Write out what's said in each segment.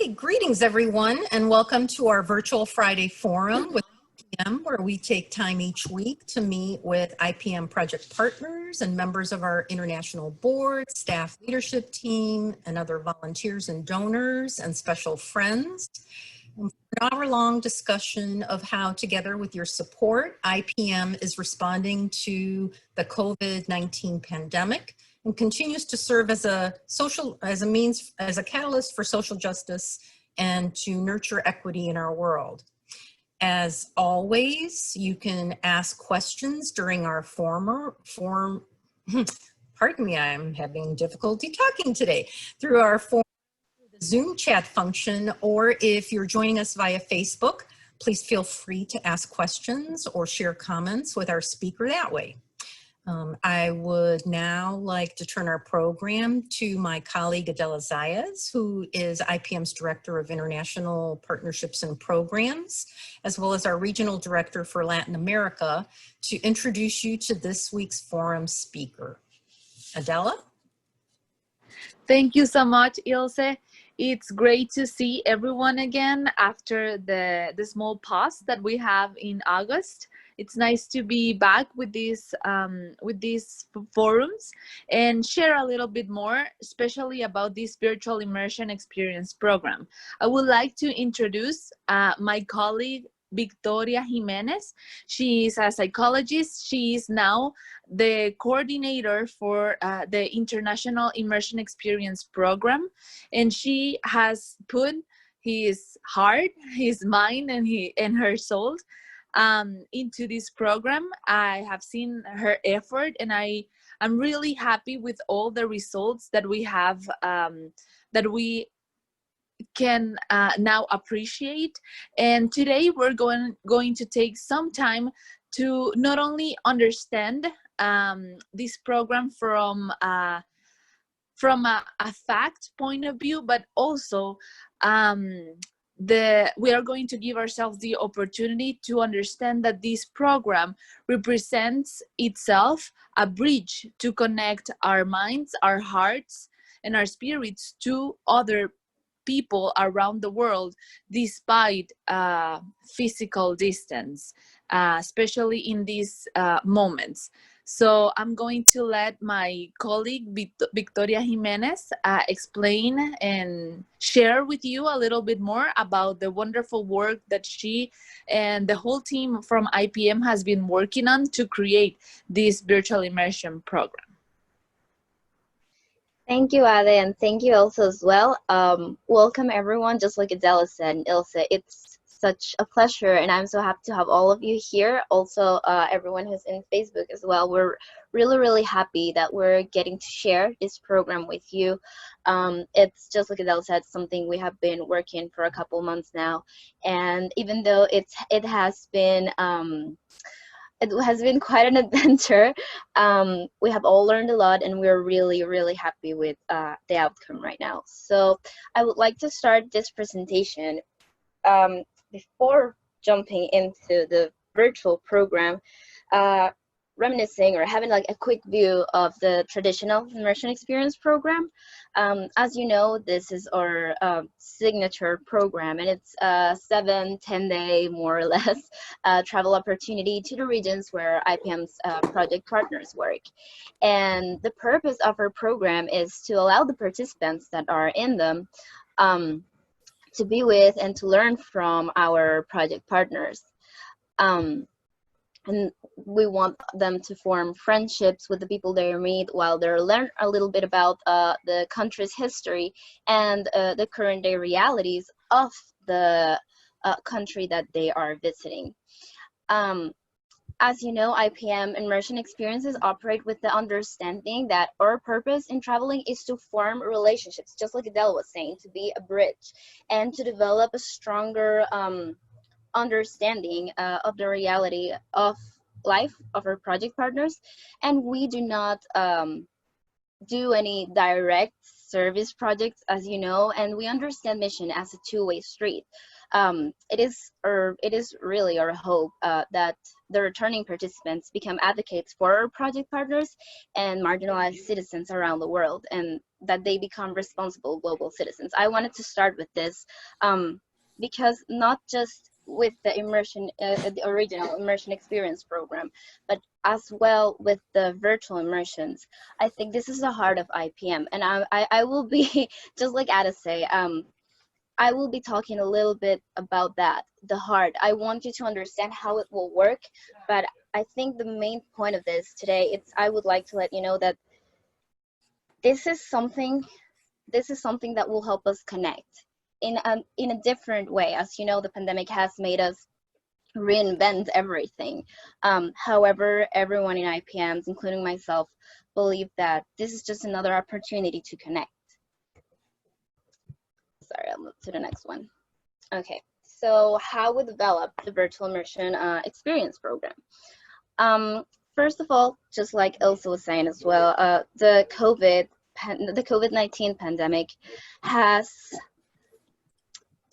Okay, greetings everyone, and welcome to our virtual Friday forum with IPM, where we take time each week to meet with IPM Project Partners and members of our international board, staff leadership team, and other volunteers and donors and special friends. And for an hour-long discussion of how, together with your support, IPM is responding to the COVID-19 pandemic and continues to serve as a catalyst for social justice and to nurture equity in our world. As always, you can ask questions during our pardon me, I'm having difficulty talking today, through our Zoom chat function, or if you're joining us via Facebook, please feel free to ask questions or share comments with our speaker that way. I would now like to turn our program to my colleague Adela Zayas, who is IPM's Director of International Partnerships and Programs, as well as our Regional Director for Latin America, to introduce you to this week's forum speaker. Adela? Thank you so much, Ilse. It's great to see everyone again after the small pause that we have in August. It's nice to be back with these forums and share a little bit more, especially about this Virtual Immersion Experience Program. I would like to introduce my colleague, Victoria Jiménez. She is a psychologist. She is now the coordinator for the International Immersion Experience Program, and she has put his heart, his mind, and her soul into this program. I have seen her effort, and I'm really happy with all the results that we have, that we can now appreciate. And today we're going to take some time to not only understand this program from a fact point of view, but also we are going to give ourselves the opportunity to understand that this program represents itself a bridge to connect our minds, our hearts, and our spirits to other people around the world, despite physical distance, especially in these moments. So I'm going to let my colleague Victoria Jiménez explain and share with you a little bit more about the wonderful work that she and the whole team from IPM has been working on to create this virtual immersion program. Thank you, Ade, and thank you also as well. Welcome everyone. Just like Adela said, and Ilse, it's such a pleasure, and I'm so happy to have all of you here. Also, everyone who's in Facebook as well. We're really happy that we're getting to share this program with you. It's just like Adela said, something we have been working for a couple months now, and even though it has been quite an adventure. We have all learned a lot, and we're really happy with the outcome right now. So I would like to start this presentation before jumping into the virtual program, reminiscing or having like a quick view of the traditional immersion experience program. As you know, this is our signature program, and it's a 7-10 day more or less travel opportunity to the regions where IPM's project partners work. And the purpose of our program is to allow the participants that are in them to be with and to learn from our project partners. And we want them to form friendships with the people they meet while they learn a little bit about the country's history and the current day realities of the country that they are visiting. As you know, IPM immersion experiences operate with the understanding that our purpose in traveling is to form relationships, just like Adele was saying, to be a bridge and to develop a stronger understanding of the reality of life of our project partners. And we do not do any direct service projects, as you know, and we understand mission as a two-way street. It is really our hope that the returning participants become advocates for our project partners and marginalized citizens around the world. And that they become responsible global citizens. I wanted to start with this because not just with the the original immersion experience program, but as well with the virtual immersions. I think this is the heart of IPM, and I will be just like Ada say. I will be talking a little bit about that, the heart. I want you to understand how it will work, but I think the main point of this today, I would like to let you know that this is something that will help us connect in a different way. As you know, the pandemic has made us reinvent everything. However, everyone in IPMs, including myself, believe that this is just another opportunity to connect. Sorry, I'll move to the next one. Okay, so how we develop the virtual immersion experience program. First of all, just like Ilse was saying as well, the COVID-19 pandemic has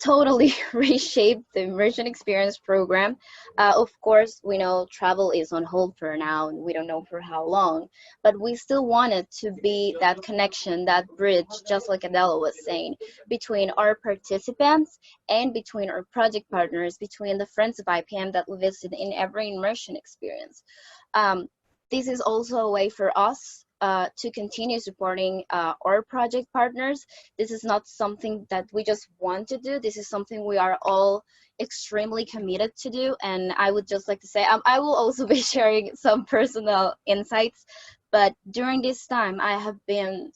totally reshaped the immersion experience program. Of course, we know travel is on hold for now, and we don't know for how long, but we still wanted to be that connection, that bridge, just like Adela was saying, between our participants and between our project partners, between the friends of IPM that we visit in every immersion experience. This is also a way for us to continue supporting our project partners. This is not something that we just want to do. This is something we are all extremely committed to do. And I would just like to say, I will also be sharing some personal insights, but during this time, I have been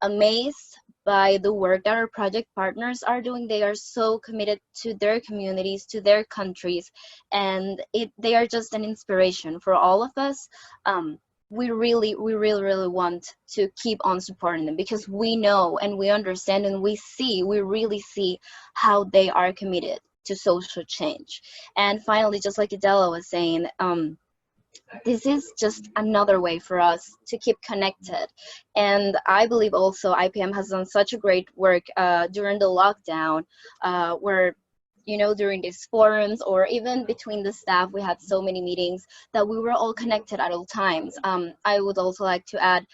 amazed by the work that our project partners are doing. They are so committed to their communities, to their countries, and they are just an inspiration for all of us. We really want to keep on supporting them because we know and we understand and we really see how they are committed to social change. And finally, just like Adela was saying, this is just another way for us to keep connected. And I believe also IPM has done such a great work during the lockdown, where, you know, during these forums or even between the staff, we had so many meetings that we were all connected at all times. I would also like to add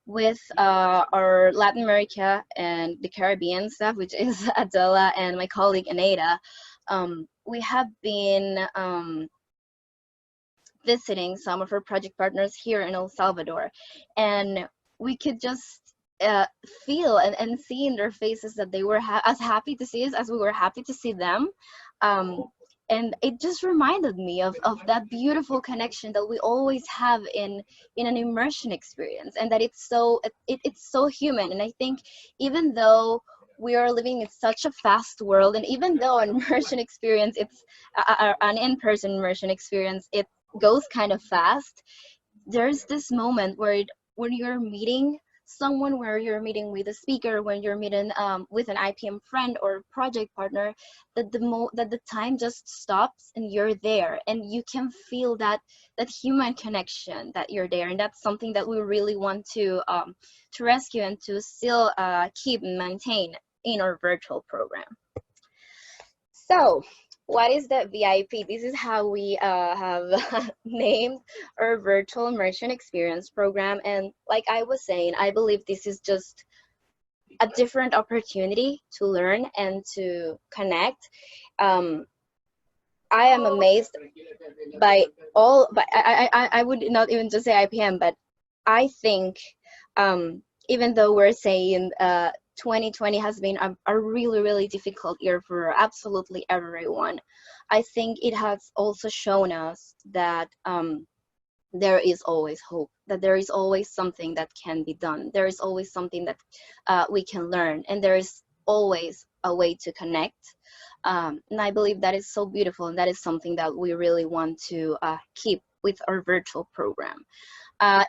with our Latin America and the Caribbean staff, which is Adela and my colleague Aneda. We have been visiting some of our project partners here in El Salvador, and we could just feel and see in their faces that they were as happy to see us as we were happy to see them. And it just reminded me of that beautiful connection that we always have in an immersion experience, and that it's so human. And I think even though we are living in such a fast world, and even though an immersion experience, it's an in-person immersion experience, it goes kind of fast, there's this moment where when you're meeting someone, where you're meeting with a speaker, when you're meeting with an IPM friend or project partner, that the time just stops and you're there, and you can feel that human connection, that you're there. And that's something that we really want to rescue and to still keep and maintain in our virtual program. So what is the VIP? This is how we have named our virtual immersion experience program. And like I was saying, I believe this is just a different opportunity to learn and to connect. I am amazed by all, but I would not even just say IPM, but I think even though we're saying 2020 has been a really difficult year for absolutely everyone, I think it has also shown us that there is always hope, that there is always something that can be done. There is always something that we can learn, and there is always a way to connect. And I believe that is so beautiful, and that is something that we really want to keep with our virtual program.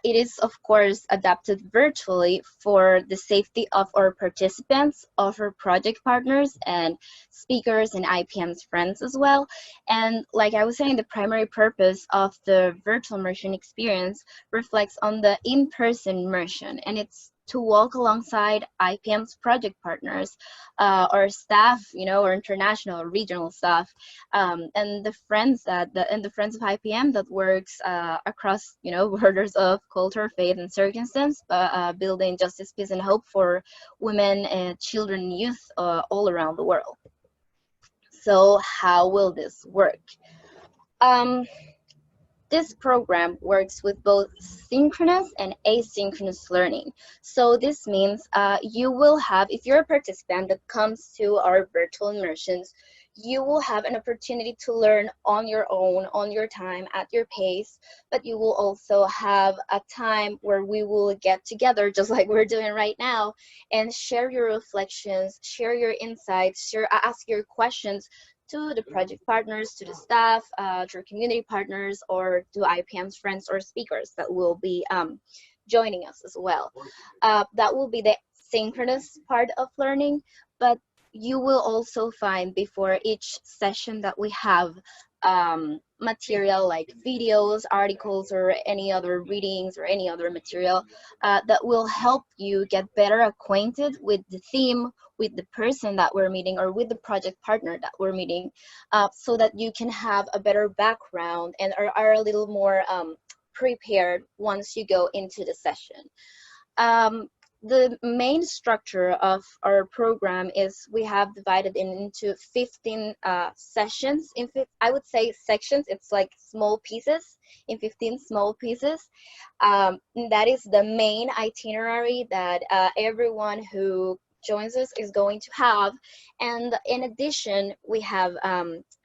It is, of course, adapted virtually for the safety of our participants, of our project partners, and speakers, and IPM's friends as well. And like I was saying, the primary purpose of the virtual immersion experience reflects on the in-person immersion, and it's to walk alongside IPM's project partners, or staff, or international or regional staff, and the friends the friends of IPM that works across, borders of culture, faith, and circumstance, building justice, peace, and hope for women, children, and youth all around the world. So how will this work? This program works with both synchronous and asynchronous learning. So this means you will have, if you're a participant that comes to our virtual immersions, you will have an opportunity to learn on your own, on your time, at your pace, but you will also have a time where we will get together, just like we're doing right now, and share your reflections, share your insights, ask your questions to the project partners, to the staff, to your community partners, or to IPM's friends or speakers that will be joining us as well. That will be the synchronous part of learning, but you will also find before each session that we have material like videos, articles, or any other readings or any other material that will help you get better acquainted with the theme, with the person that we're meeting, or with the project partner that we're meeting, so that you can have a better background and are a little more prepared once you go into the session. The main structure of our program is we have divided into 15 sessions. I would say sections, it's like small pieces, in 15 small pieces. That is the main itinerary that everyone who joins us is going to have. And in addition, we have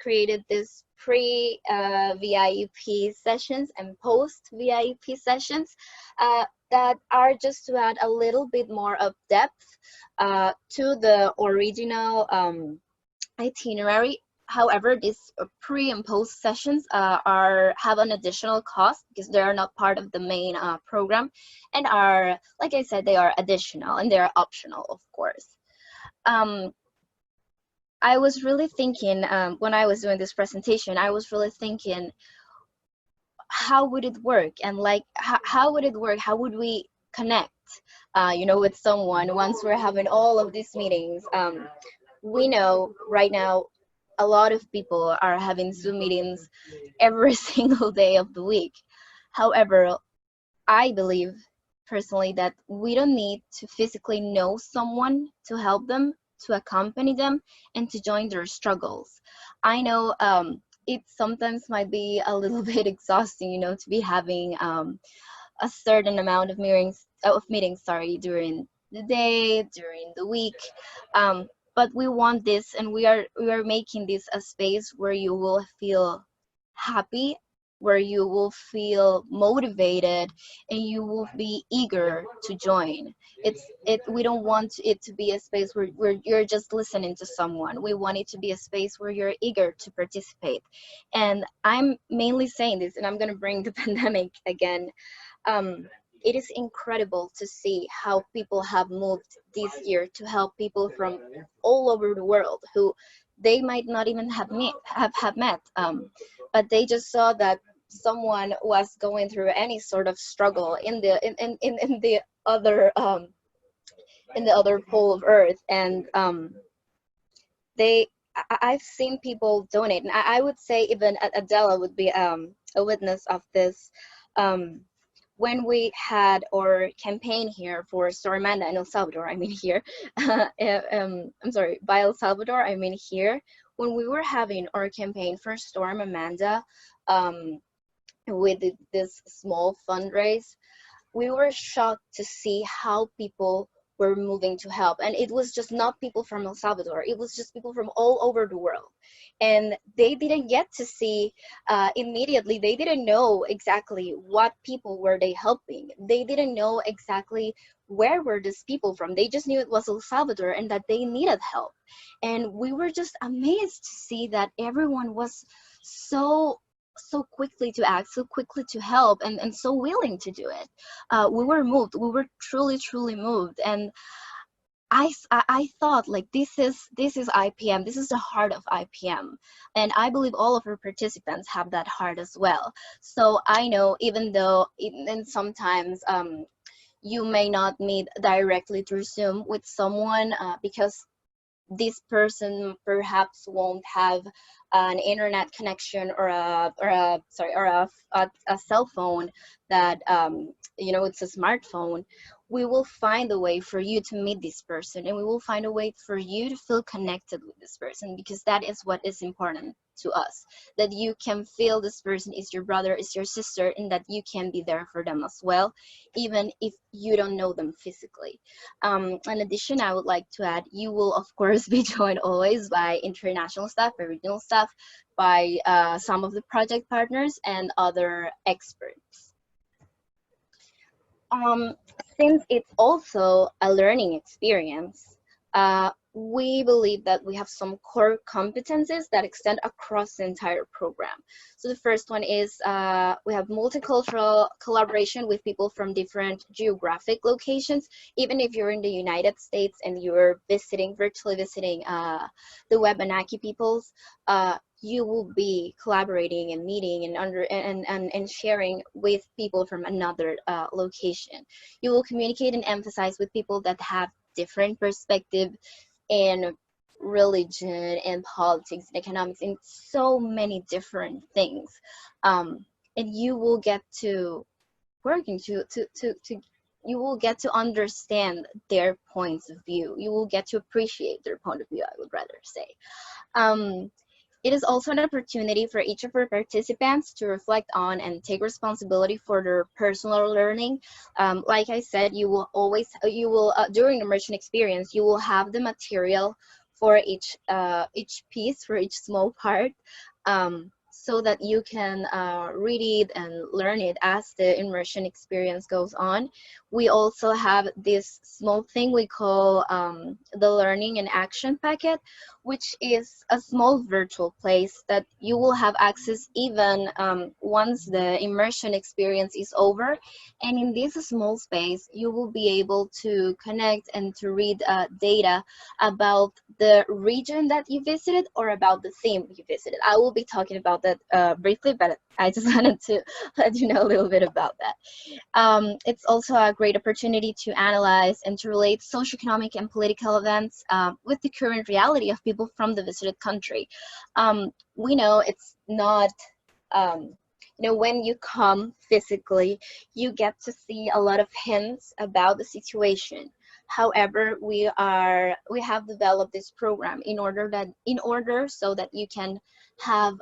created this pre-VIP sessions and post-VIP sessions that are just to add a little bit more of depth to the original itinerary. However, these pre and post sessions have an additional cost because they are not part of the main program, and are, like I said, they are additional and they are optional, of course. I was really thinking, when I was doing this presentation, I was really thinking, how would it work? And like, how would it work? How would we connect, with someone once we're having all of these meetings? We know right now a lot of people are having Zoom meetings every single day of the week. However, I believe personally that we don't need to physically know someone to help them, to accompany them, and to join their struggles. I know it sometimes might be a little bit exhausting, to be having a certain amount of meetings, during the day, during the week. But we want this, and we are making this a space where you will feel happy, where you will feel motivated, and you will be eager to join. We don't want it to be a space where you're just listening to someone. We want it to be a space where you're eager to participate. And I'm mainly saying this, and I'm going to bring the pandemic again. It is incredible to see how people have moved this year to help people from all over the world who they might not even have met, but they just saw that someone was going through any sort of struggle in the other pole of Earth, and I've seen people donate, and I would say even Adela would be a witness of this. When we had our campaign here for Storm Amanda in El Salvador, by El Salvador, here, when we were having our campaign for Storm Amanda, with this small fundraise, we were shocked to see how people were moving to help. And it was just not people from El Salvador, it was just people from all over the world. And they didn't get to see immediately, they didn't know exactly what people were they helping. They didn't know exactly where were these people from. They just knew it was El Salvador and that they needed help. And we were just amazed to see that everyone was so quickly to act, so quickly to help, and so willing to do it. We were moved. We were truly moved. And I thought, like, this is IPM. This is the heart of IPM. And I believe all of our participants have that heart as well. So I know, even though, and sometimes, you may not meet directly through Zoom with someone because this person perhaps won't have an internet connection or a cell phone that it's a smartphone. We will find a way for you to meet this person, and we will find a way for you to feel connected with this person, because that is what is important to us, that you can feel this person is your brother, is your sister, and that you can be there for them as well, even if you don't know them physically. In addition, I would like to add, you will of course be joined always by international staff, by regional staff, by some of the project partners and other experts. Since it's also a learning experience, we believe that we have some core competencies that extend across the entire program. So the first one is we have multicultural collaboration with people from different geographic locations. Even if you're in the United States and you're virtually visiting the Wabanaki peoples, you will be collaborating and meeting and sharing with people from another location. You will communicate and emphasize with people that have different perspectives in religion and politics and economics and so many different things. And you will get to working to you will get to understand their points of view. You will get to appreciate their point of view, I would rather say. It is also an opportunity for each of our participants to reflect on and take responsibility for their personal learning. Like I said, you will during immersion experience, you will have the material for each piece, for each small part, so that you can read it and learn it as the immersion experience goes on. We also have this small thing we call the learning and action packet, which is a small virtual place that you will have access even once the immersion experience is over. And in this small space, you will be able to connect and to read data about the region that you visited or about the theme you visited. I will be talking about that briefly, but I just wanted to let you know a little bit about that. It's also a great opportunity to analyze and to relate socioeconomic and political events with the current reality of people from the visited country. We know it's not, when you come physically, you get to see a lot of hints about the situation. However, we have developed this program in order so that you can have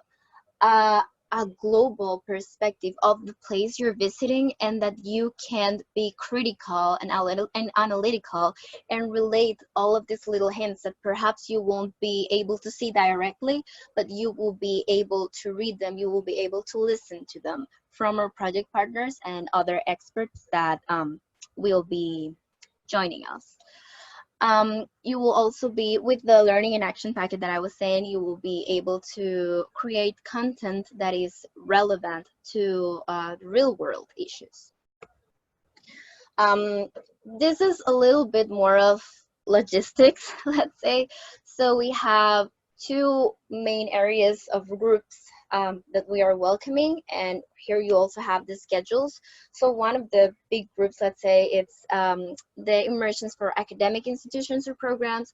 a global perspective of the place you're visiting, and that you can be critical and analytical and relate all of these little hints that perhaps you won't be able to see directly, but you will be able to read them, you will be able to listen to them from our project partners and other experts that will be joining us. You will also be, with the learning and action packet that I was saying, you will be able to create content that is relevant to real world issues. This is a little bit more of logistics, let's say. So we have two main areas of groups that we are welcoming, and here you also have the schedules. So one of the big groups, let's say, it's the immersions for academic institutions or programs,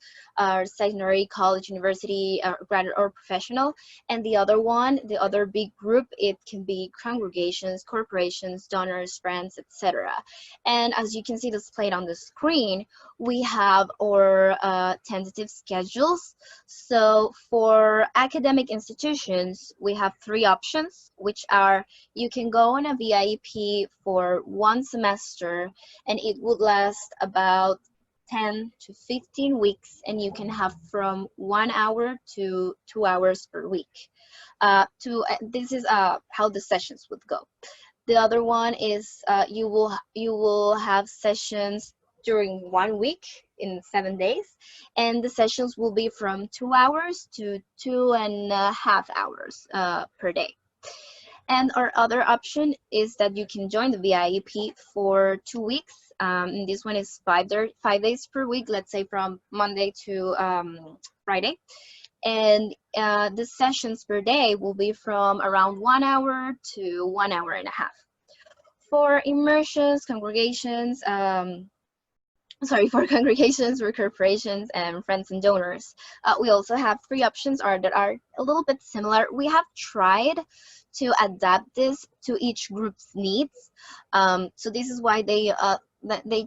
secondary, college, university, graduate or professional. And the other one, the other big group, it can be congregations, corporations, donors, friends, etc. And as you can see displayed on the screen, we have our tentative schedules. So for academic institutions, we have three options, which are: you can go on a VIP for 1 semester, and it would last about 10 to 15 weeks, and you can have from 1 hour to 2 hours per week. This is how the sessions would go. The other one is you will have sessions during 1 week in 7 days, and the sessions will be from 2 hours to 2.5 hours per day. And our other option is that you can join the VIP for 2 weeks. This one is 5 days per week, let's say from Monday to Friday. And the sessions per day will be from around 1 hour to 1.5 hours. For immersions, congregations, for congregations or corporations and friends and donors, we also have 3 options that are a little bit similar. We have tried to adapt this to each group's needs. So this is why they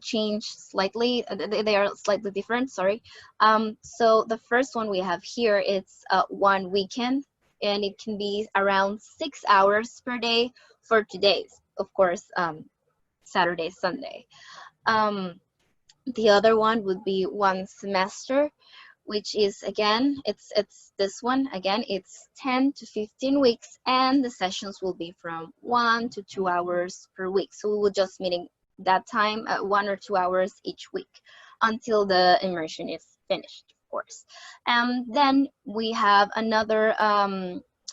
change slightly. They are slightly different. Sorry. So the first one we have here, it's 1 weekend, and it can be around 6 hours per day for 2 days. Of course, Saturday, Sunday. The other one would be 1 semester, which is, again, it's this one. Again, it's 10 to 15 weeks, and the sessions will be from 1 to 2 hours per week. So we will just meeting that time 1 or 2 hours each week until the immersion is finished, of course. And then we have another,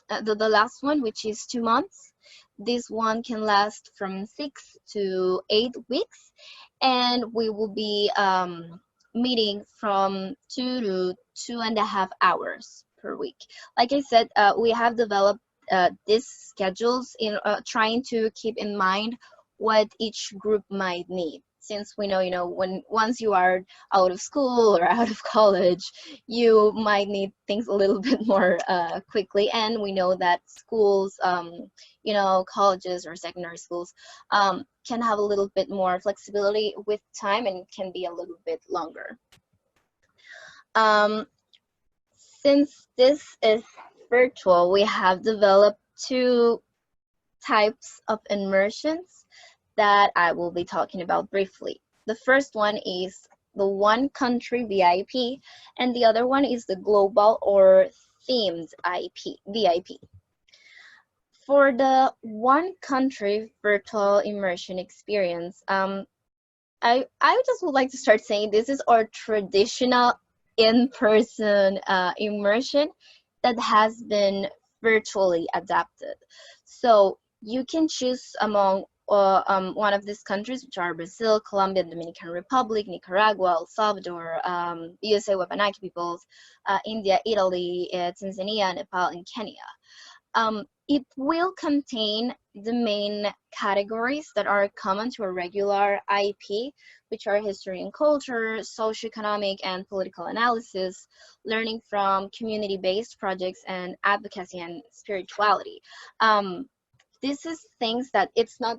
the last one, which is 2 months. This one can last from 6 to 8 weeks, and we will be meeting from 2 to 2.5 hours per week. Like I said, we have developed these schedules in trying to keep in mind what each group might need. Since we know, once you are out of school or out of college, you might need things a little bit more quickly. And we know that schools, colleges or secondary schools can have a little bit more flexibility with time and can be a little bit longer. Since this is virtual, we have developed 2 types of immersions that I will be talking about briefly. The first one is the One-Country VIP, and the other one is the Global or Themed VIP. For the One-Country Virtual Immersion Experience, I just would like to start saying this is our traditional in-person immersion that has been virtually adapted. So you can choose among one of these countries, which are Brazil, Colombia, Dominican Republic, Nicaragua, El Salvador, USA, Wabanaki peoples, India, Italy, Tanzania, Nepal, and Kenya. It will contain the main categories that are common to a regular IP, which are history and culture, socioeconomic and political analysis, learning from community-based projects, and advocacy and spirituality. This is things that it's not,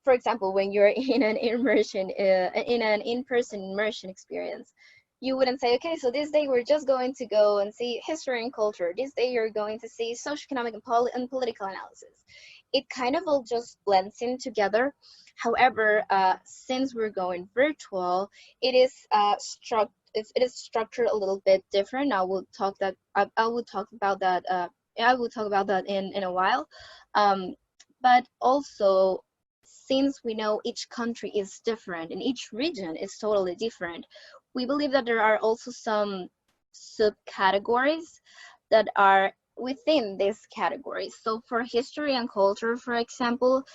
for example, when you're in an immersion, in an in-person immersion experience, you wouldn't say, okay, so this day we're just going to go and see history and culture. This day you're going to see socioeconomic and political analysis. It kind of all just blends in together. However, since we're going virtual, it is structured a little bit different. I will talk about that in a while. But also, since we know each country is different and each region is totally different, we believe that there are also some subcategories that are within this category. So for history and culture, for example,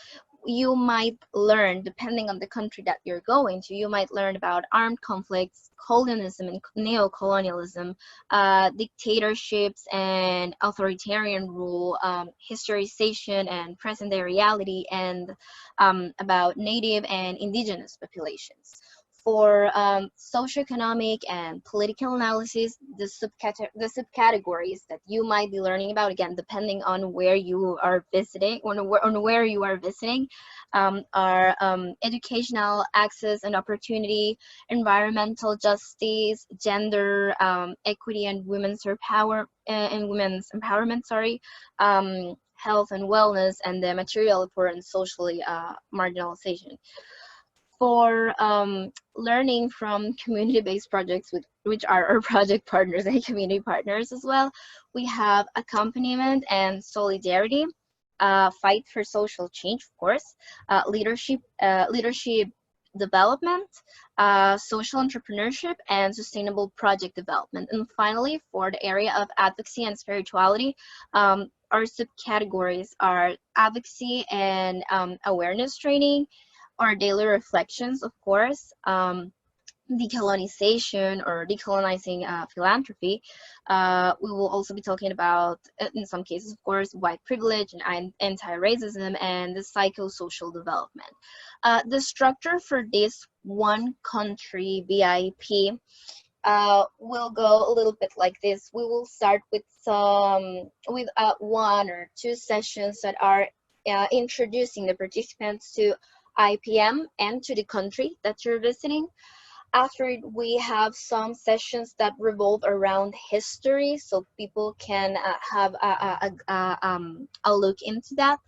you might learn, depending on the country that you're going to, you might learn about armed conflicts, colonialism and neo-colonialism, dictatorships and authoritarian rule, historization and present-day reality, and about native and indigenous populations. For socioeconomic and political analysis, the subcategories that you might be learning about, again, depending on where you are visiting, are educational access and opportunity, environmental justice, gender equity and women's empowerment, health and wellness, and the material poor and socially marginalization. For learning from community-based projects, which are our project partners and community partners as well, we have accompaniment and solidarity, fight for social change, of course, leadership development, social entrepreneurship, and sustainable project development. And finally, for the area of advocacy and spirituality, our subcategories are advocacy and awareness training, our daily reflections, of course, decolonization or decolonizing philanthropy. We will also be talking about, in some cases, of course, white privilege and anti-racism and the psychosocial development. The structure for this One Country VIP will go a little bit like this. We will start with one or two sessions that are introducing the participants to IPM and to the country that you're visiting. After it, we have some sessions that revolve around history, so people can have a look into that.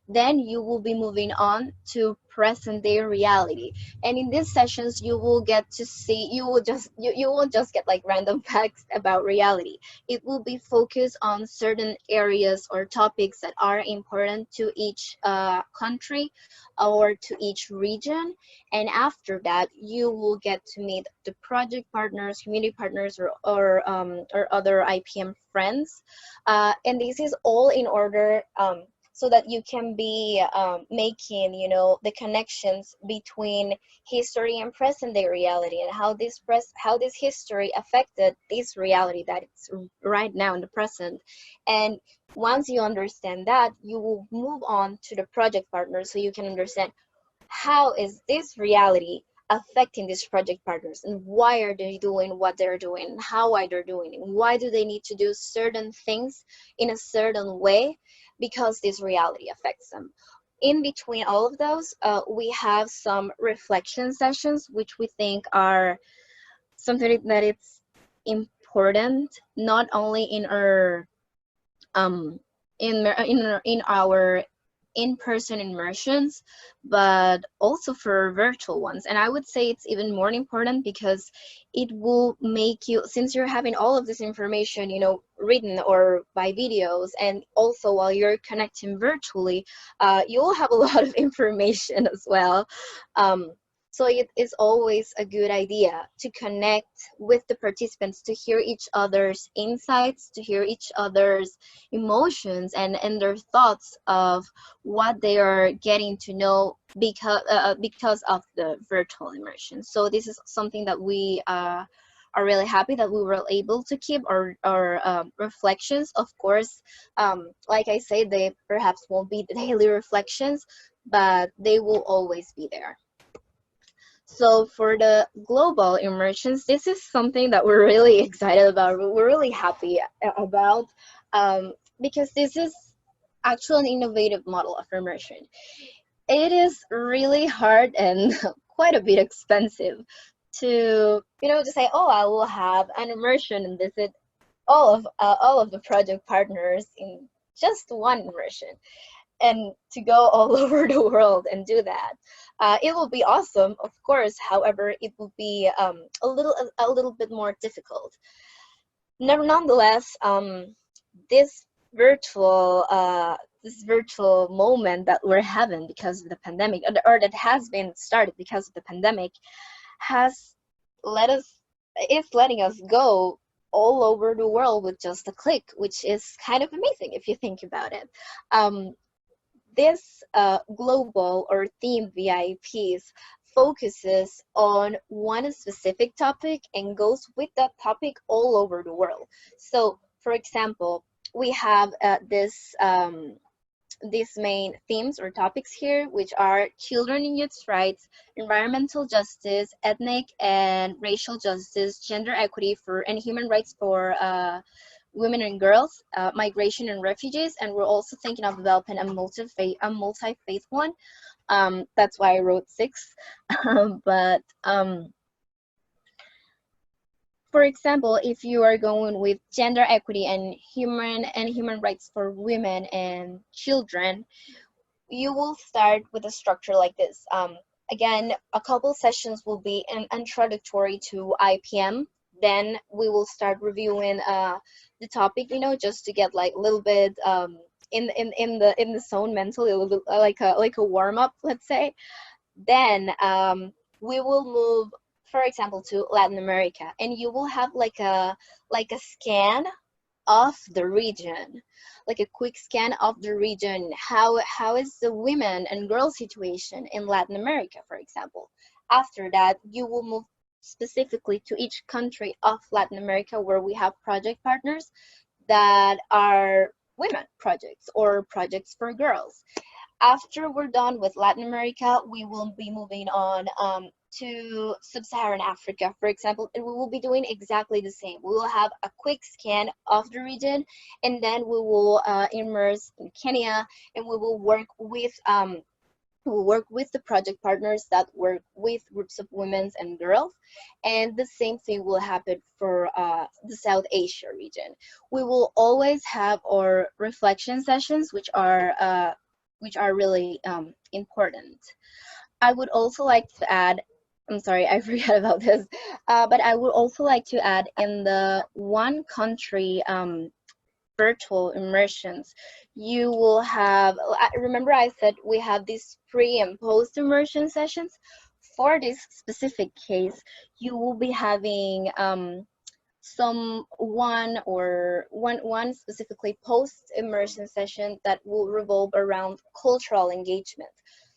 Then you will be moving on to present day reality, and in these sessions you will get to see, you won't just get like random facts about reality. It will be focused on certain areas or topics that are important to each country or to each region. And after that, you will get to meet the project partners, community partners, or other IPM friends. And this is all in order so that you can be making, the connections between history and present day reality, and how this history affected this reality that it's right now in the present. And once you understand that, you will move on to the project partners, so you can understand how is this reality affecting these project partners, and why are they doing what they're doing, and how are they doing it, and why do they need to do certain things in a certain way, because this reality affects them. In between all of those, we have some reflection sessions, which we think are something that it's important, not only in our in our in-person immersions, but also for virtual ones. And I would say it's even more important because it will make you, since you're having all of this information, written or by videos, and also while you're connecting virtually, you'll have a lot of information as well. So it is always a good idea to connect with the participants, to hear each other's insights, to hear each other's emotions and their thoughts of what they are getting to know because of the virtual immersion. So this is something that we are really happy that we were able to keep our reflections. Of course, like I say, they perhaps won't be the daily reflections, but they will always be there. So for the global immersions, this is something that we're really excited about. We're really happy about because this is actually an innovative model of immersion. It is really hard and quite a bit expensive to, to say, oh, I will have an immersion and visit all of the project partners in just one immersion, and to go all over the world and do that. It will be awesome, of course. However, it will be a little bit more difficult. Nonetheless, this virtual moment that we're having because of the pandemic, or that has been started because of the pandemic, it's letting us go all over the world with just a click, which is kind of amazing if you think about it. This global or theme VIPs focuses on one specific topic and goes with that topic all over the world. So, for example, we have these main themes or topics here, which are children and youth rights, environmental justice, ethnic and racial justice, gender equity and human rights for women and girls, migration and refugees, and we're also thinking of developing a multi-faith one. That's why I wrote 6. For example, if you are going with gender equity and human rights for women and children, you will start with a structure like this. Again, a couple sessions will be introductory to IPM. Then we will start reviewing the topic, just to get like a little bit in the zone mentally, a little bit like a warm up, let's say. Then we will move, for example, to Latin America, and you will have like a scan of the region, like a quick scan of the region. How is the women and girls situation in Latin America, for example? After that, you will move specifically to each country of Latin America where we have project partners that are women projects or projects for girls. After we're done with Latin America, we will be moving on to Sub-Saharan Africa, for example, and we will be doing exactly the same. We will have a quick scan of the region, and then we will immerse in Kenya, and we will work with the project partners that work with groups of women and girls, and the same thing will happen for the South Asia region. We will always have our reflection sessions, which are really important. I would also like to add, I'm sorry, I forgot about this, but I would also like to add in the one country virtual immersions, you will have, remember I said we have these pre and post immersion sessions. For this specific case, you will be having one specifically post immersion session that will revolve around cultural engagement.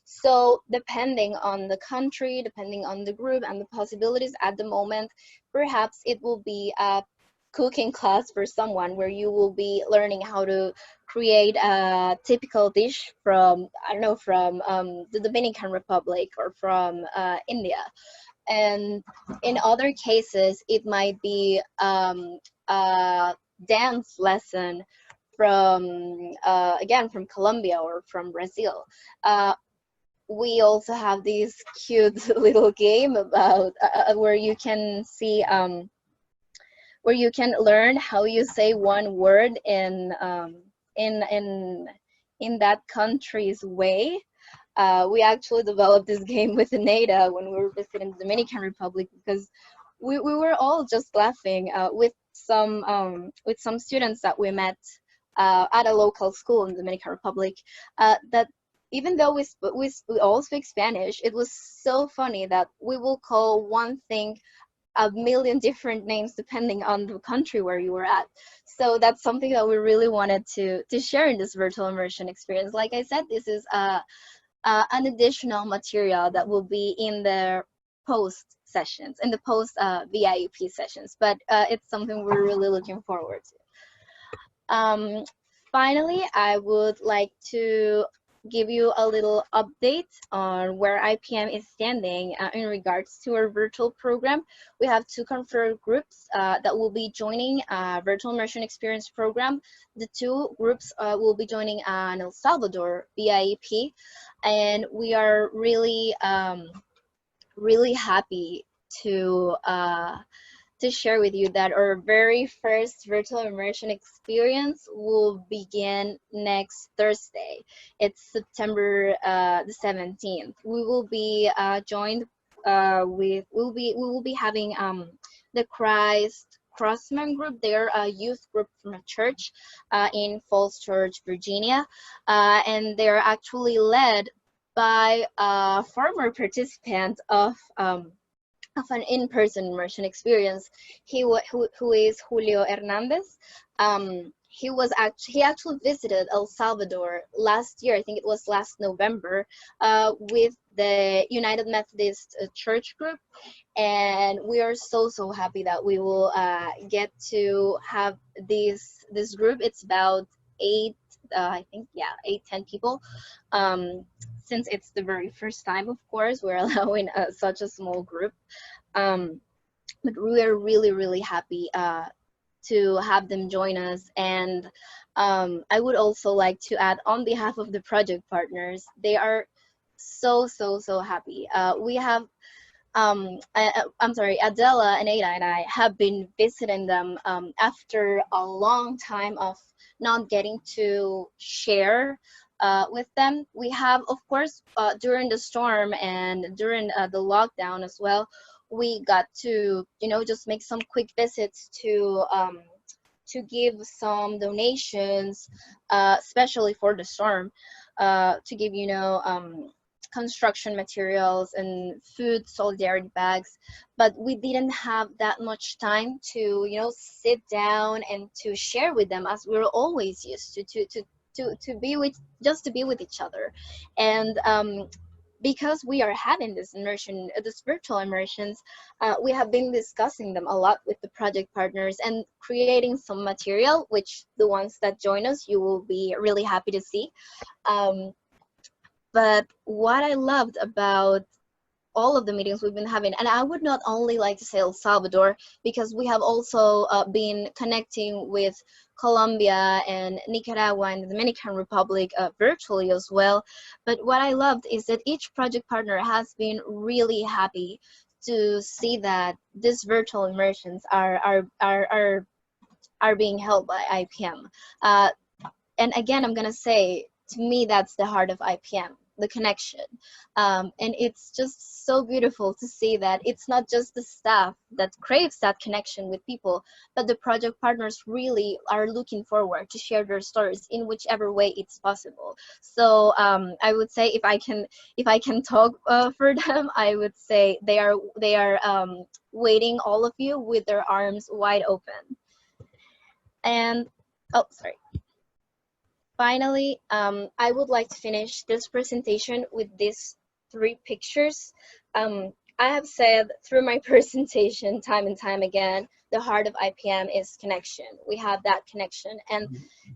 So depending on the country, depending on the group and the possibilities at the moment, perhaps it will be a cooking class for someone where you will be learning how to create a typical dish from, I don't know, from the Dominican Republic or from India. And in other cases, it might be a dance lesson from, again, from Colombia or from Brazil. We also have this cute little game about where you can see, where you can learn how you say one word in that country's way. We actually developed this game with Aneda when we were visiting the Dominican Republic, because we were all just laughing with some students that we met at a local school in the Dominican Republic, that even though we all speak Spanish, it was so funny that we will call one thing a million different names depending on the country where you were at. So that's something that we really wanted to share in this virtual immersion experience. Like I said, this is an additional material that will be in the post sessions, in the post VIEP sessions, but it's something we're really looking forward to. Finally, I would like to give you a little update on where IPM is standing in regards to our virtual program. We have 2 confirmed groups that will be joining Virtual Immersion Experience Program. The 2 groups will be joining an El Salvador VIEP, and we are really, really happy to share with you that our very first virtual immersion experience will begin next Thursday. It's September the 17th. We will be joined we will be having the Christ Crossman group. They're a youth group from a church in Falls Church, Virginia, and they're actually led by a former participant of an in-person immersion experience, who is Julio Hernandez. He actually visited El Salvador last year. I think it was last November, with the United Methodist Church group, and we are so happy that we will get to have this group. It's about 8, I think, yeah, 8-10 people. Since it's the very first time, of course, we're allowing such a small group. But we are really, really happy to have them join us. And I would also like to add, on behalf of the project partners, they are so happy. We have, I'm sorry, Adela and Ada and I have been visiting them after a long time of not getting to share with them. We have, of course, during the storm and during the lockdown as well, we got to, just make some quick visits to give some donations, especially for the storm, to give, construction materials and food solidarity bags. But we didn't have that much time to, sit down and to share with them, as we're always used to be with, just to be with each other. And because we are having this immersion, this virtual immersions, we have been discussing them a lot with the project partners and creating some material, which the ones that join us, you will be really happy to see. But what I loved about all of the meetings we've been having, and I would not only like to say El Salvador, because we have also been connecting with Colombia and Nicaragua and the Dominican Republic virtually as well. But what I loved is that each project partner has been really happy to see that these virtual immersions are being held by IPM. And again, I'm gonna say, to me, that's the heart of IPM, the connection. And it's just so beautiful to see that it's not just the staff that craves that connection with people, but the project partners really are looking forward to share their stories in whichever way it's possible. So I would say, if I can talk for them, I would say they are waiting all of you with their arms wide open. And oh, sorry. Finally, I would like to finish this presentation with these 3 pictures. I have said through my presentation time and time again, the heart of IPM is connection. We have that connection. And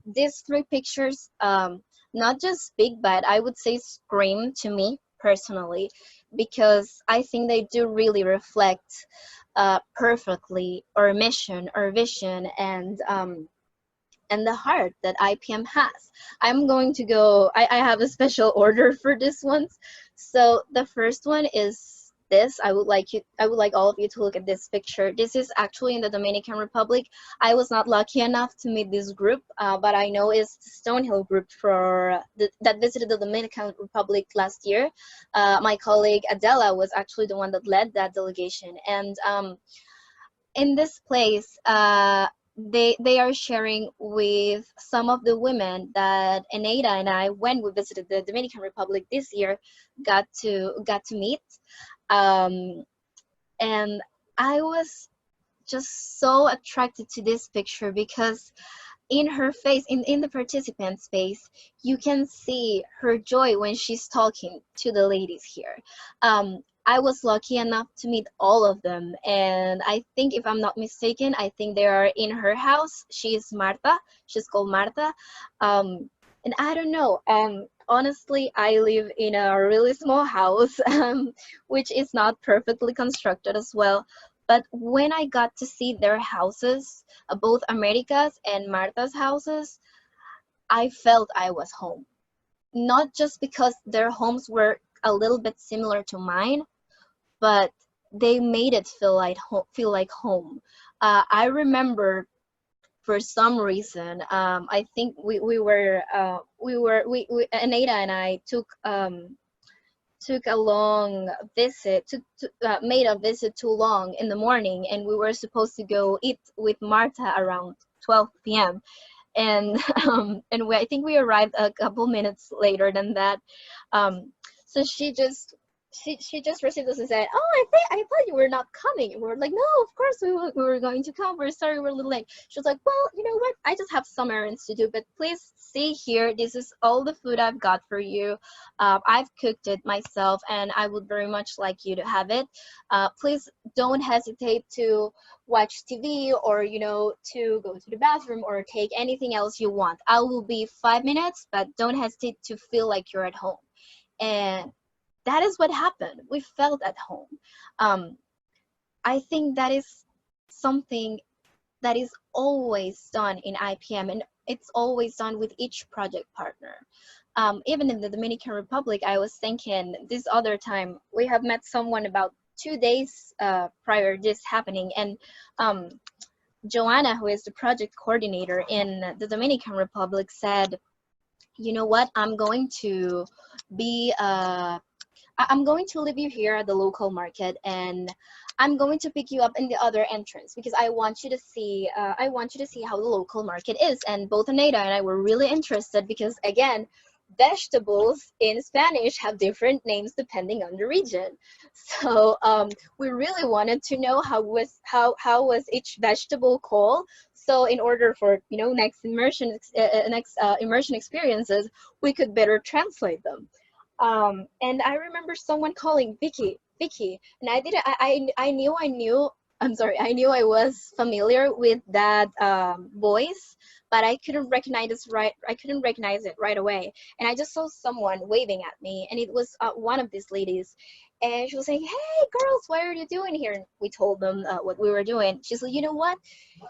these 3 pictures, not just speak, but I would say scream to me personally, because I think they do really reflect perfectly our mission, our vision, and the heart that IPM has. I'm going to go, I have a special order for this ones. So the first one is this. I would like all of you to look at this picture. This is actually in the Dominican Republic. I was not lucky enough to meet this group, but I know it's the Stonehill group that visited the Dominican Republic last year. My colleague Adela was actually the one that led that delegation. And in this place, they are sharing with some of the women that Eneida and I, when we visited the Dominican Republic this year, got to meet. And I was just so attracted to this picture because in her face, in the participant's face, you can see her joy when she's talking to the ladies here. I was lucky enough to meet all of them, and I think, if I'm not mistaken, I think they are in her house. She's Marta. She's called Marta. And I don't know. Honestly, I live in a really small house, which is not perfectly constructed as well. But when I got to see their houses, both America's and Marta's houses, I felt I was home. Not just because their homes were a little bit similar to mine, but they made it feel like home. I remember, for some reason, I think Aneda and I took a long visit, made a visit too long in the morning, and we were supposed to go eat with Marta around 12 p.m. And I think we arrived a couple minutes later than that. So she just received us and said, "Oh, I thought you were not coming." And we were like, "No, of course we were going to come. We're sorry we're a little late." She was like, "Well, you know what? I just have some errands to do, but please see here. This is all the food I've got for you. I've cooked it myself, and I would very much like you to have it. Please don't hesitate to watch TV or, to go to the bathroom or take anything else you want. I will be 5 minutes, but don't hesitate to feel like you're at home." And that is what happened. We felt at home. I think that is something that is always done in IPM, and it's always done with each project partner. Even in the Dominican Republic, I was thinking this other time, we have met someone about 2 days prior to this happening, and Joanna, who is the project coordinator in the Dominican Republic, said, "You know what, I'm going to leave you here at the local market, and I'm going to pick you up in the other entrance because I want you to see how the local market is." And both Aneda and I were really interested because, again, vegetables in Spanish have different names depending on the region. So we really wanted to know how was each vegetable called. So in order for next immersion experiences, we could better translate them. And I remember someone calling Vicky, Vicky, and I didn't. I knew. I'm sorry. I knew I was familiar with that voice, but I couldn't recognize it right. I couldn't recognize it right away. And I just saw someone waving at me, and it was one of these ladies. And she was saying, "Hey, girls, what are you doing here?" And we told them what we were doing. She said, "You know what?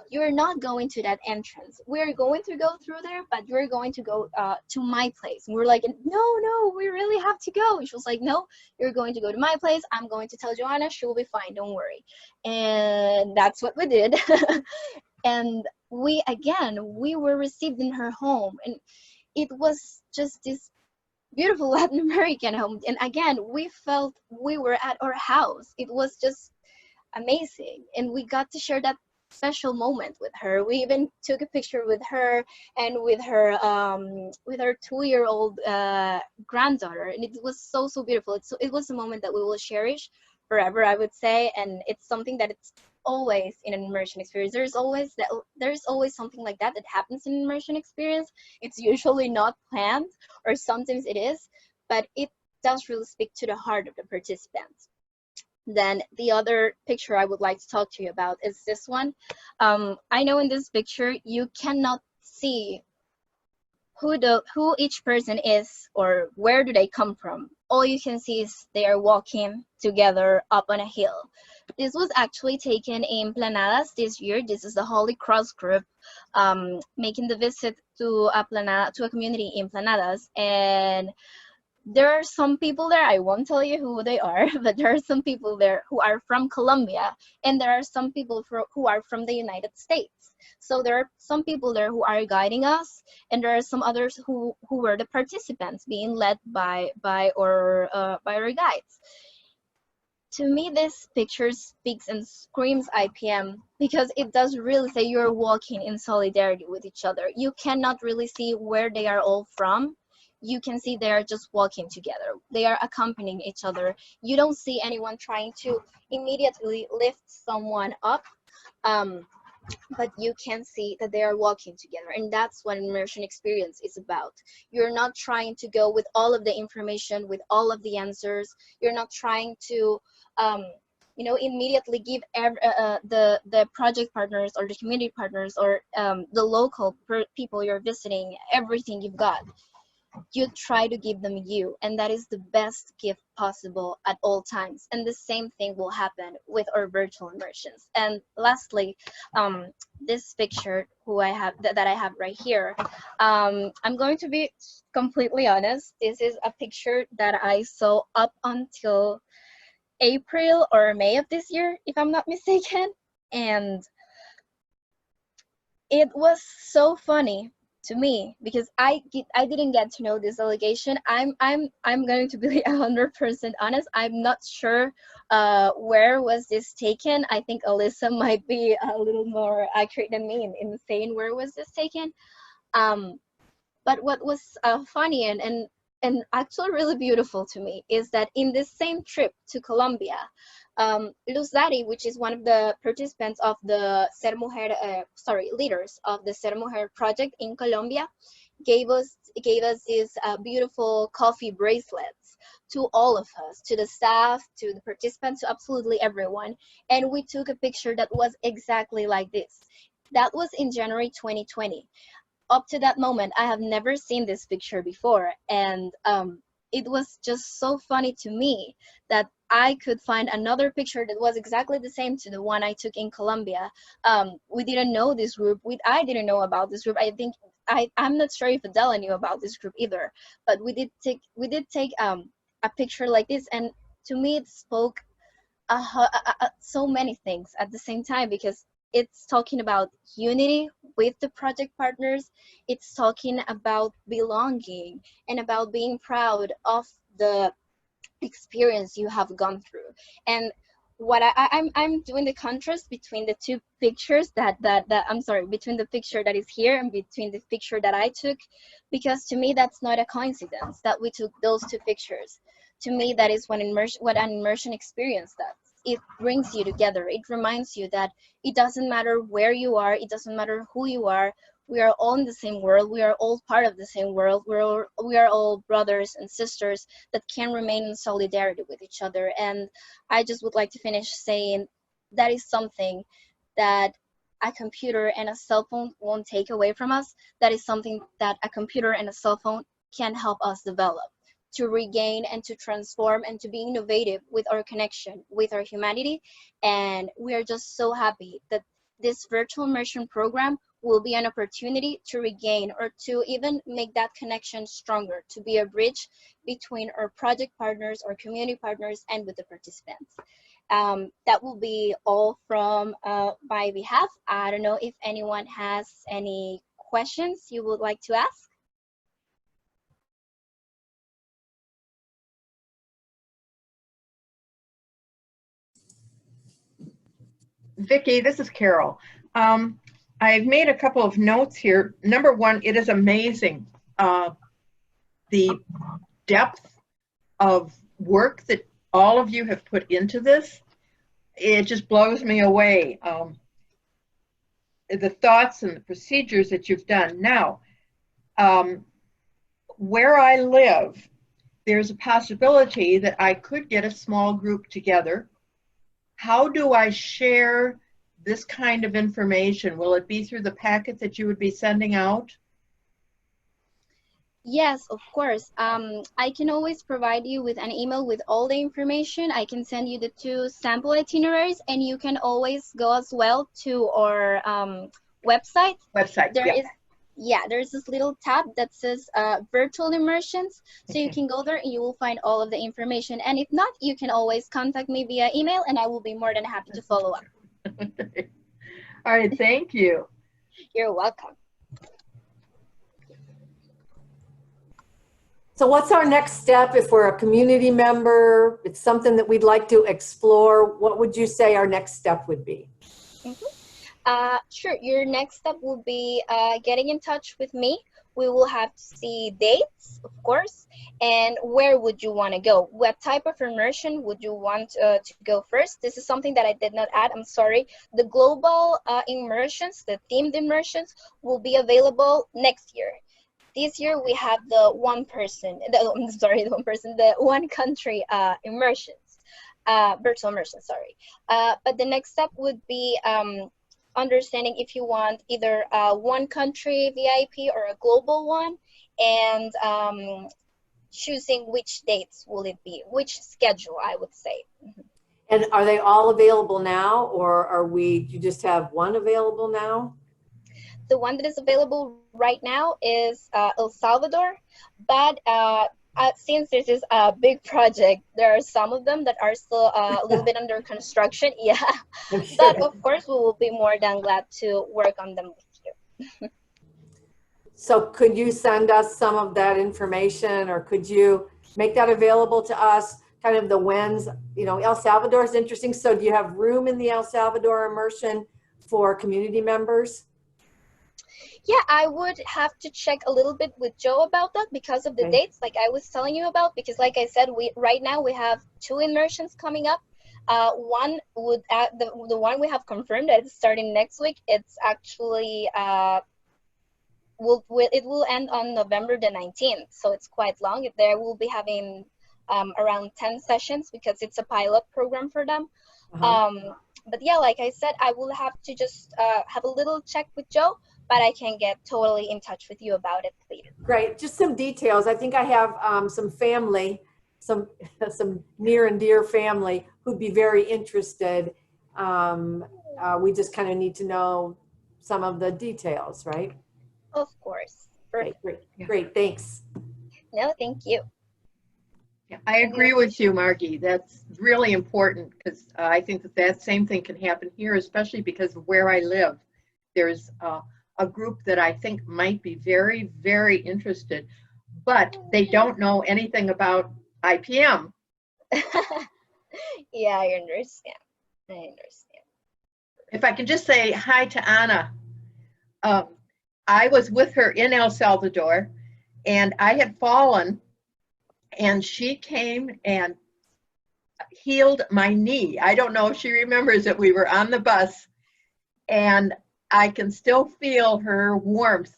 You're not going to that entrance. We're going to go through there, but you're going to go to my place." And we're like, no, we really have to go. And she was like, "No, you're going to go to my place. I'm going to tell Joanna. She'll be fine. Don't worry." And that's what we did. And we were received in her home. And it was just this beautiful Latin American home. And again, we felt we were at our house. It was just amazing. And we got to share that special moment with her. We even took a picture with her and with her 2-year-old granddaughter, and it was so beautiful. It was a moment that we will cherish forever, I would say. And it's something that it's always in an immersion experience. There's always something like that happens in an immersion experience. It's usually not planned, or sometimes it is, but it does really speak to the heart of the participants. Then the other picture I would like to talk to you about is this one. I know in this picture you cannot see who each person is or where do they come from. All you can see is they are walking together up on a hill. This was actually taken in Planadas this year. This is the Holy Cross group making the visit to a community in Planadas. And there are some people there, I won't tell you who they are, but there are some people there who are from Colombia, and there are some people who are from the United States. So there are some people there who are guiding us, and there are some others who were the participants being led by our guides. To me, this picture speaks and screams IPM, because it does really say you're walking in solidarity with each other. You cannot really see where they are all from. You can see they are just walking together. They are accompanying each other. You don't see anyone trying to immediately lift someone up, but you can see that they are walking together. And that's what immersion experience is about. You're not trying to go with all of the information, with all of the answers. You're not trying to immediately give the project partners or the community partners or the local people you're visiting everything you've got. You try to give them you, and that is the best gift possible at all times. And the same thing will happen with our virtual immersions. And lastly, this picture that I have right here, I'm going to be completely honest. This is a picture that I saw up until April or May of this year, if I'm not mistaken. And it was so funny to me because I didn't get to know this delegation. I'm going to be 100% honest. I'm not sure where was this taken. I think Alyssa might be a little more accurate than me in saying where was this taken. But what was funny and actually really beautiful to me is that in this same trip to Colombia, Luz Dari, which is one of the participants of the leaders of the Ser Mujer project in Colombia, gave us these beautiful coffee bracelets to all of us, to the staff, to the participants, to absolutely everyone. And we took a picture that was exactly like this. That was in January 2020. Up to that moment, I have never seen this picture before. And it was just so funny to me that I could find another picture that was exactly the same to the one I took in Colombia. We didn't know this group. I didn't know about this group. I think I'm not sure if Adela knew about this group either. But we did take a picture like this, and to me it spoke so many things at the same time, because it's talking about unity with the project partners. It's talking about belonging and about being proud of the experience you have gone through. And what I'm doing the contrast between the two pictures between the picture that is here and between the picture that I took, because to me that's not a coincidence that we took those two pictures. To me, that is what an immersion experience does. It brings you together. It reminds you that it doesn't matter where you are, it doesn't matter who you are, we are all in the same world. We are all part of the same world. We are all brothers and sisters that can remain in solidarity with each other. And I just would like to finish saying that is something that a computer and a cell phone won't take away from us. That is something that a computer and a cell phone can help us develop, to regain and to transform and to be innovative with our connection, with our humanity. And we are just so happy that this virtual immersion program will be an opportunity to regain or to even make that connection stronger, to be a bridge between our project partners, our community partners, and with the participants. That will be all from my behalf. I don't know if anyone has any questions you would like to ask. Vicki, this is Carol. I've made a couple of notes here. Number one, it is amazing the depth of work that all of you have put into this. It just blows me away. The thoughts and the procedures that you've done. Now, where I live, there's a possibility that I could get a small group together. How do I share this kind of information? Will it be through the packet that you would be sending out? Yes, of course. I can always provide you with an email with all the information. I can send you the 2 sample itineraries, and you can always go as well to our website. There's this little tab that says Virtual Immersions. So you can go there and you will find all of the information. And if not, you can always contact me via email, and I will be more than happy to follow up. All right, thank you. You're welcome. So what's our next step if we're a community member? It's something that we'd like to explore. What would you say our next step would be? Sure, your next step will be getting in touch with me. We will have to see dates, of course, and where would you want to go? What type of immersion would you want to go first? This is something that I did not add, I'm sorry. The global immersions, the themed immersions, will be available next year. This year we have the one-country immersions, virtual immersion, sorry. But the next step would be understanding if you want either a one-country VIP or a global one, and choosing which dates will it be, which schedule, I would say. And are they all available now, or you just have one available now? The one that is available right now is El Salvador, but since this is a big project, there are some of them that are still a little bit under construction. Yeah, I'm sure. But of course we will be more than glad to work on them with you. So could you send us some of that information, or could you make that available to us, kind of the whens? You know, El Salvador is interesting. So do you have room in the El Salvador immersion for community members? Yeah, I would have to check a little bit with Joe about that because of the dates, like I was telling you about, because like I said, right now we have 2 immersions coming up. One would the one we have confirmed that it's starting next week. It's actually it will end on November the 19th, so it's quite long. There will be having around 10 sessions because it's a pilot program for them. But yeah, like I said, I will have to just have a little check with Joe, but I can get totally in touch with you about it later. Great, just some details. I think I have some family, some near and dear family who'd be very interested. We just kind of need to know some of the details, right? Of course. Perfect. Great, thanks. No, thank you. Yeah, I agree with you, Margie. That's really important because I think that same thing can happen here, especially because of where I live. There's a group that I think might be very, very interested, but they don't know anything about IPM. Yeah, I understand. If I can just say hi to Anna. I was with her in El Salvador, and I had fallen, and she came and healed my knee. I don't know if she remembers that we were on the bus, and I can still feel her warmth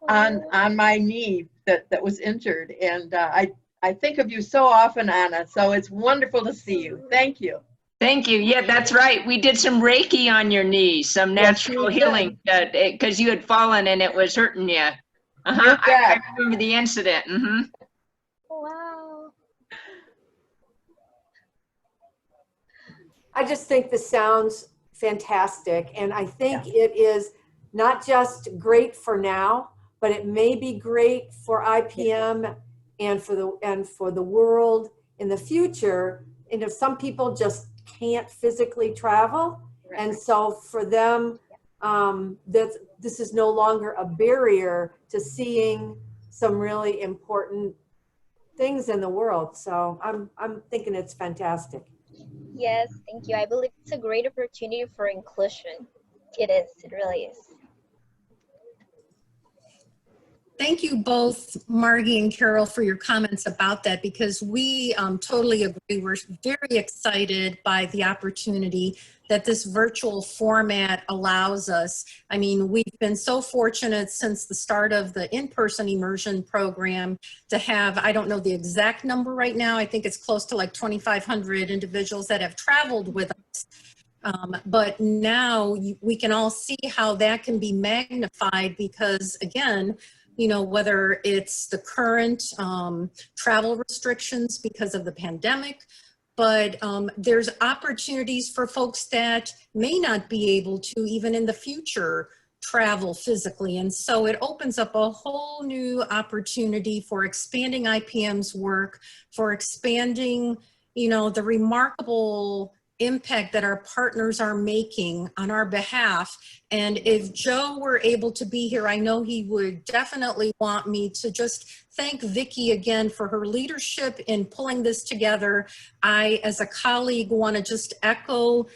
on my knee that was injured. And I think of you so often, Anna. So it's wonderful to see you. Thank you. Thank you. Yeah, that's right. We did some Reiki on your knee, some Yes, natural we did. healing, because you had fallen and it was hurting you. You I bet. remember the incident. Wow. I just think this sounds fantastic. And I think it is not just great for now, but it may be great for IPM and for the world in the future. And if some people just can't physically travel, and so for them, this is no longer a barrier to seeing some really important things in the world. So I'm thinking it's fantastic. Yes, thank you. I believe it's a great opportunity for inclusion. It is. It really is. Thank you both, Margie and Carol, for your comments about that, because we totally agree. We're very excited by the opportunity that this virtual format allows us. I mean, we've been so fortunate since the start of the in-person immersion program to have, I don't know the exact number right now, I think it's close to like 2,500 individuals that have traveled with us. But now we can all see how that can be magnified because, again, you know, whether it's the current travel restrictions because of the pandemic, but there's opportunities for folks that may not be able to, even in the future, travel physically. And so it opens up a whole new opportunity for expanding IPM's work, for expanding, you know, the remarkable impact that our partners are making on our behalf. And if Joe were able to be here, I know he would definitely want me to just thank Vicki again for her leadership in pulling this together. I, as a colleague, want to just echo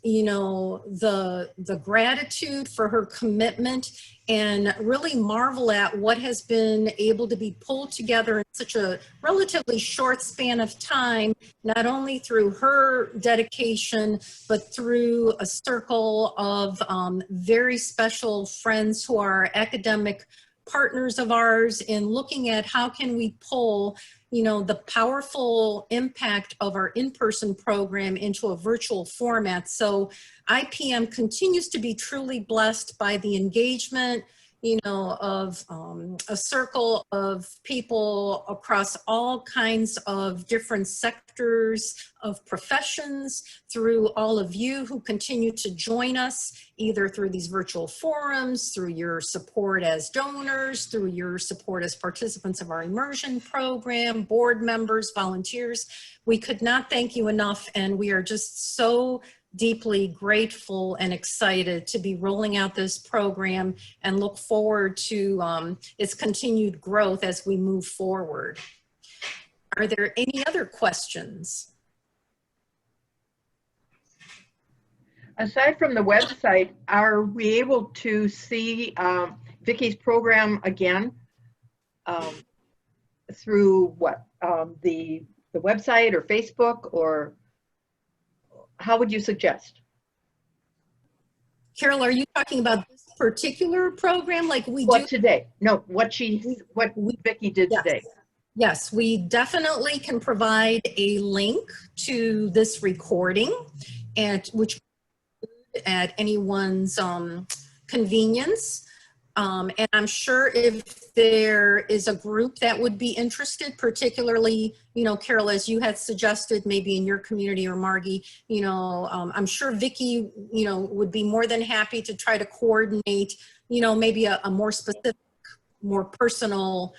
you know, the gratitude for her commitment and really marvel at what has been able to be pulled together in such a relatively short span of time, not only through her dedication, but through a circle of very special friends who are academic partners of ours in looking at how can we pull, you know, the powerful impact of our in-person program into a virtual format. So IPM continues to be truly blessed by the engagement, you know, of a circle of people across all kinds of different sectors of professions, through all of you who continue to join us, either through these virtual forums, through your support as donors, through your support as participants of our immersion program, board members, volunteers. We could not thank you enough, and we are just so deeply grateful and excited to be rolling out this program and look forward to its continued growth as we move forward. Are there any other questions? Aside from the website, are we able to see Vicki's program again through what, the website or Facebook, or how would you suggest? Carol, are you talking about this particular program like we What do today? No, what Vicki did today. Yes, we definitely can provide a link to this recording, and which at anyone's convenience. And I'm sure if there is a group that would be interested, particularly, you know, Carol, as you had suggested, maybe in your community, or Margie, you know, I'm sure Vicki, you know, would be more than happy to try to coordinate, you know, maybe a more specific, more personal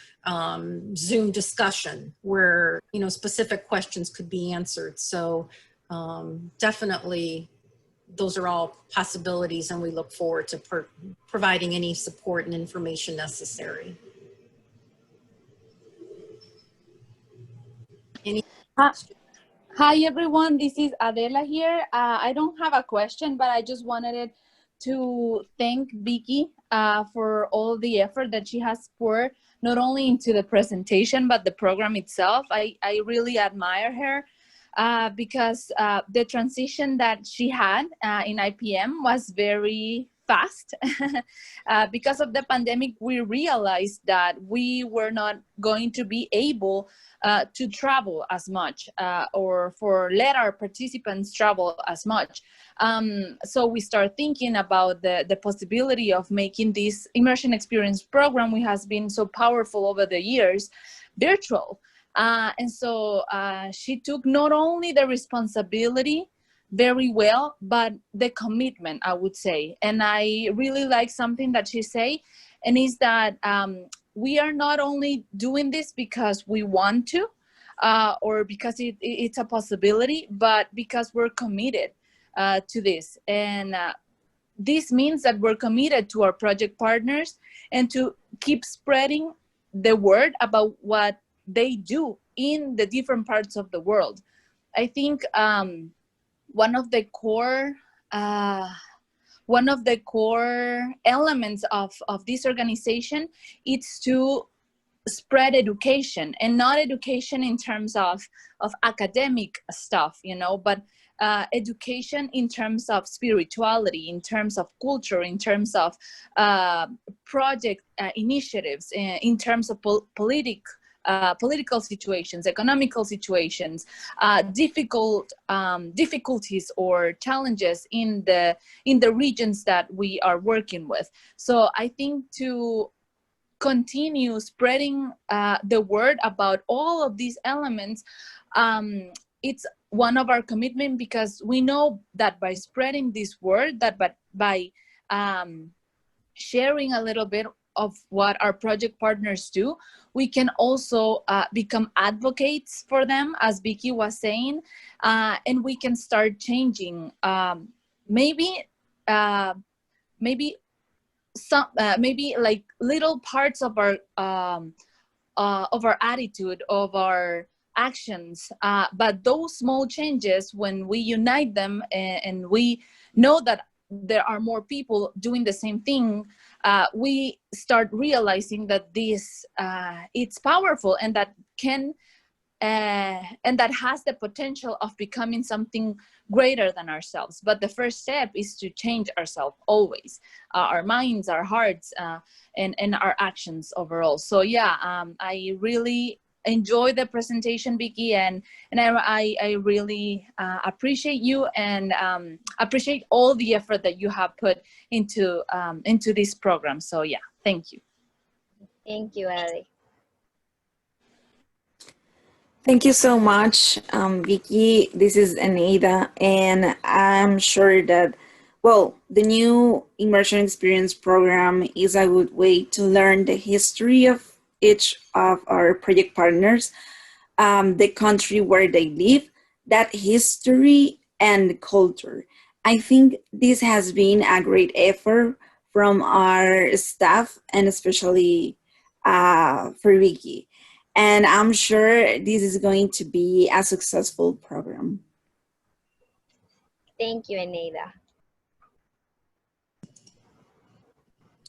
Zoom discussion where, you know, specific questions could be answered. So definitely, those are all possibilities, and we look forward to providing any support and information necessary. Any questions? Hi everyone, this is Adela here. I don't have a question, but I just wanted to thank Vicki for all the effort that she has poured, not only into the presentation, but the program itself. I really admire her. because the transition that she had in IPM was very fast. Because of the pandemic, we realized that we were not going to be able to travel as much or let our participants travel as much. So we start thinking about the possibility of making this immersion experience program, which has been so powerful over the years, virtual. And so she took not only the responsibility very well, but the commitment, I would say. And I really like something that she say, and is that we are not only doing this because we want to, or because it's a possibility, but because we're committed to this. And this means that we're committed to our project partners and to keep spreading the word about what they do in the different parts of the world. I think one of the core elements of this organization is to spread education, and not education in terms of academic stuff, you know, but education in terms of spirituality, in terms of culture, in terms of project initiatives, in terms of political situations, economical situations, difficulties or challenges in the regions that we are working with. So I think to continue spreading the word about all of these elements, it's one of our commitment, because we know that by spreading this word, that by sharing a little bit of what our project partners do, we can also become advocates for them, as Vicky was saying, and we can start changing maybe like little parts of our attitude, of our actions, but those small changes, when we unite them and we know that there are more people doing the same thing, we start realizing that this it's powerful, and that can and that has the potential of becoming something greater than ourselves. But the first step is to change ourselves always, our minds, our hearts, and our actions overall. So yeah, I really enjoy the presentation, Vicky, and I really appreciate you, and appreciate all the effort that you have put into this program. So yeah, thank you. Thank you, Ali. Thank you so much, Vicky. This is Eneida, and I'm sure that, well, the new Immersion Experience Program is a good way to learn the history of each of our project partners, the country where they live, that history and culture. I think this has been a great effort from our staff, and especially for Vicky. And I'm sure this is going to be a successful program. Thank you, Eneida.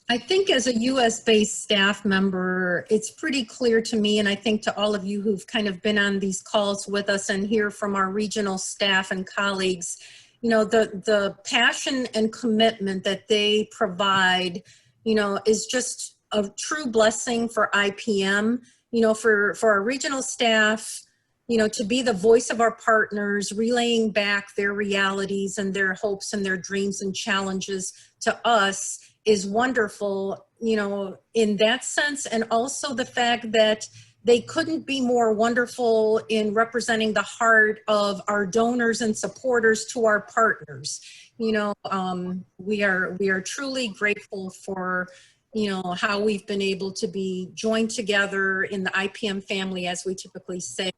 I think as a US-based staff member, it's pretty clear to me, and I think to all of you who've kind of been on these calls with us and hear from our regional staff and colleagues, you know, the passion and commitment that they provide, you know, is just a true blessing for IPM. You know, for our regional staff, you know, to be the voice of our partners, relaying back their realities and their hopes and their dreams and challenges to us is wonderful, you know, in that sense. And also the fact that they couldn't be more wonderful in representing the heart of our donors and supporters to our partners. You know, we are truly grateful for, you know, how we've been able to be joined together in the IPM family, as we typically say,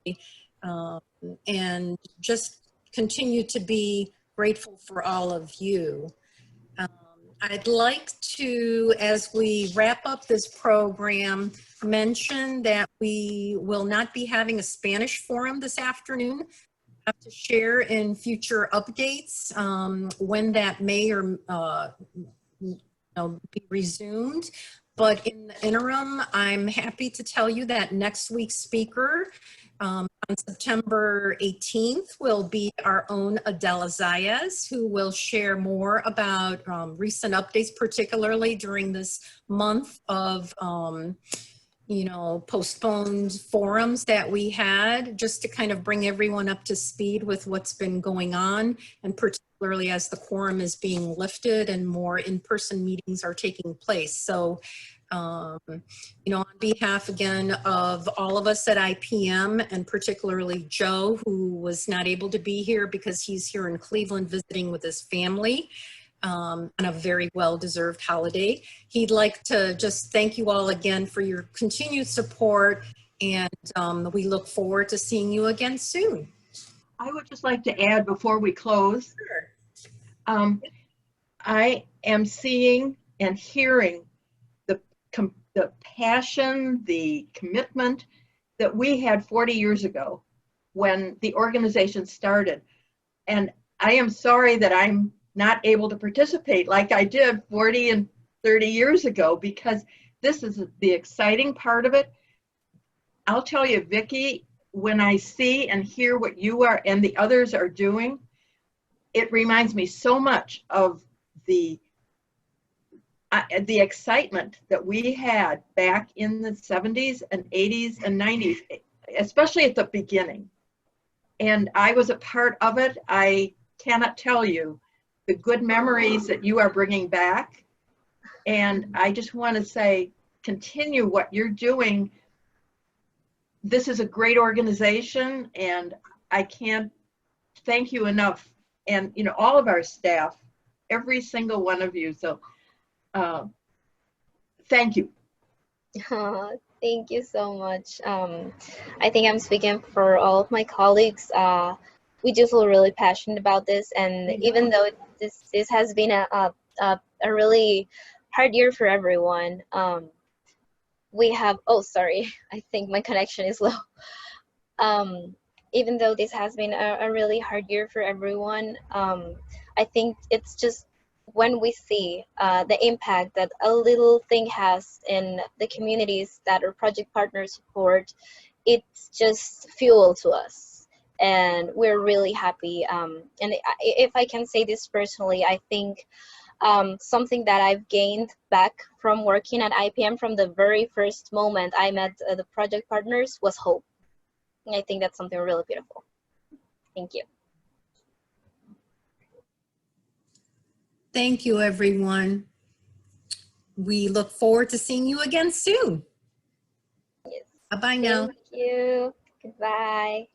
and just continue to be grateful for all of you. I'd like to, as we wrap up this program, mention that we will not be having a Spanish forum this afternoon. I have to share in future updates when that may or be resumed. But in the interim, I'm happy to tell you that next week's speaker, On September 18th will be our own Adela Zayas, who will share more about recent updates, particularly during this month of postponed forums that we had, just to kind of bring everyone up to speed with what's been going on, and particularly as the quorum is being lifted and more in-person meetings are taking place. So, on behalf again of all of us at IPM, and particularly Joe, who was not able to be here because he's here in Cleveland visiting with his family, on a very well-deserved holiday. He'd like to just thank you all again for your continued support, and we look forward to seeing you again soon. I would just like to add before we close, I am seeing and hearing the passion, the commitment that we had 40 years ago when the organization started. And I am sorry that I'm not able to participate like I did 40 and 30 years ago, because this is the exciting part of it. I'll tell you, Vicki, when I see and hear what you are and the others are doing, it reminds me so much of the excitement that we had back in the 70s and 80s and 90s, especially at the beginning. And I was a part of it. I cannot tell you the good memories that you are bringing back. And I just want to say, continue what you're doing. This is a great organization, and I can't thank you enough. And, all of our staff, every single one of you. So thank you. Thank you so much. I think I'm speaking for all of my colleagues. We do feel really passionate about this, and even though this has been a really hard year for everyone, we have, oh sorry, I think my connection is low. Even though this has been a really hard year for everyone, I think it's just when we see the impact that a little thing has in the communities that our project partners support, it's just fuel to us. And we're really happy. And if I can say this personally, I think something that I've gained back from working at IPM from the very first moment I met the project partners was hope. And I think that's something really beautiful. Thank you. Thank you, everyone. We look forward to seeing you again soon. Yes. Bye-bye now. Thank you. Goodbye.